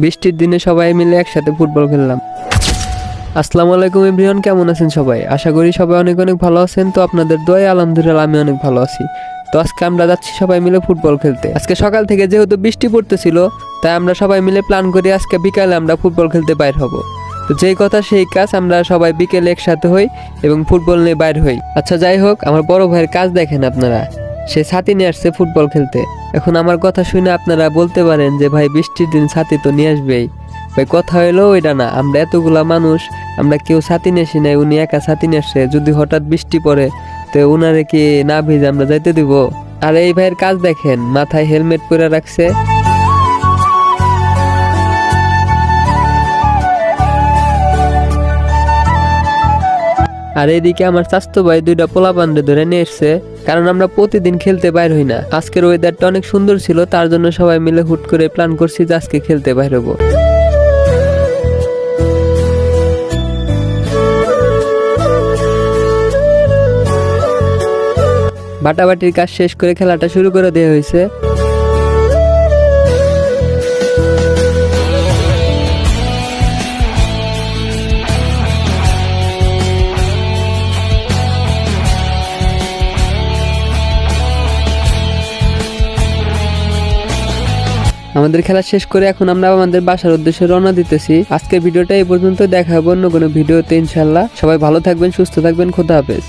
বৃষ্টির দিনে সবাই মিলে একসাথে ফুটবল খেললাম। আসসালামু আলাইকুম এভরিওয়ান, কেমন আছেন সবাই? আশা করি সবাই অনেক অনেক ভালো আছেন। তো আপনাদের দোয়ায় আলহামদুলিল্লাহ আমি অনেক ভালো আছি। তো আজকে আমরা যাচ্ছি সবাই মিলে ফুটবল খেলতে। আজকে সকাল থেকে যেহেতু বৃষ্টি পড়তেছিল, তাই আমরা সবাই মিলে প্ল্যান করি আজকে বিকালে আমরা ফুটবল খেলতে বাইর হব। তো যেই কথা সেই কাজ, আমরা সবাই বিকেলে একসাথে হই এবং ফুটবল নিয়ে বাইর হই। আচ্ছা যাই হোক, আমার বড় ভাইয়ের কাজ দেখেন আপনারা, সে ছাতি নিয়ে আসছে ফুটবল খেলতে। এখন আমার কথা শুনে আপনারা বলতে পারেন যে ভাই বৃষ্টির দিন ছাতি তো নিয়ে আসবেই। ভাই কথা হইলো ওইটা না, আমরা এতগুলা মানুষ, আমরা কেউ ছাতি নিয়ে আসি নাই, উনি একা ছাতি নিয়ে আসছে। যদি হঠাৎ বৃষ্টি পড়ে তো উনারে কি না ভিজে আমরা যাইতে দিব? আর এই ভাইয়ের কাজ দেখেন, মাথায় হেলমেট পরে রাখছে। আর এইদিকে আমার চাচতো ভাই দুইটা পোলাপান্ডে ধরে নিয়ে এসছে, কারণ আমরা প্রতিদিন খেলতে বাইর হই না। আজকের ওয়েদারটা অনেক সুন্দর ছিল, তার জন্য সবাই মিলে হুট করে প্ল্যান করছি যে আজকে খেলতে বাইর হবো। বাটাবাটির কাজ শেষ করে খেলাটা শুরু করে দেওয়া হয়েছে। আমাদের খেলা শেষ করে এখন আমরা আমাদের বাসার উদ্দেশ্যে রওনা দিতেছি। আজকের ভিডিওটা এই পর্যন্ত, দেখা হবে অন্য কোনো ভিডিওতে ইনশাল্লাহ। সবাই ভালো থাকবেন, সুস্থ থাকবেন, খোদা হাফেজ।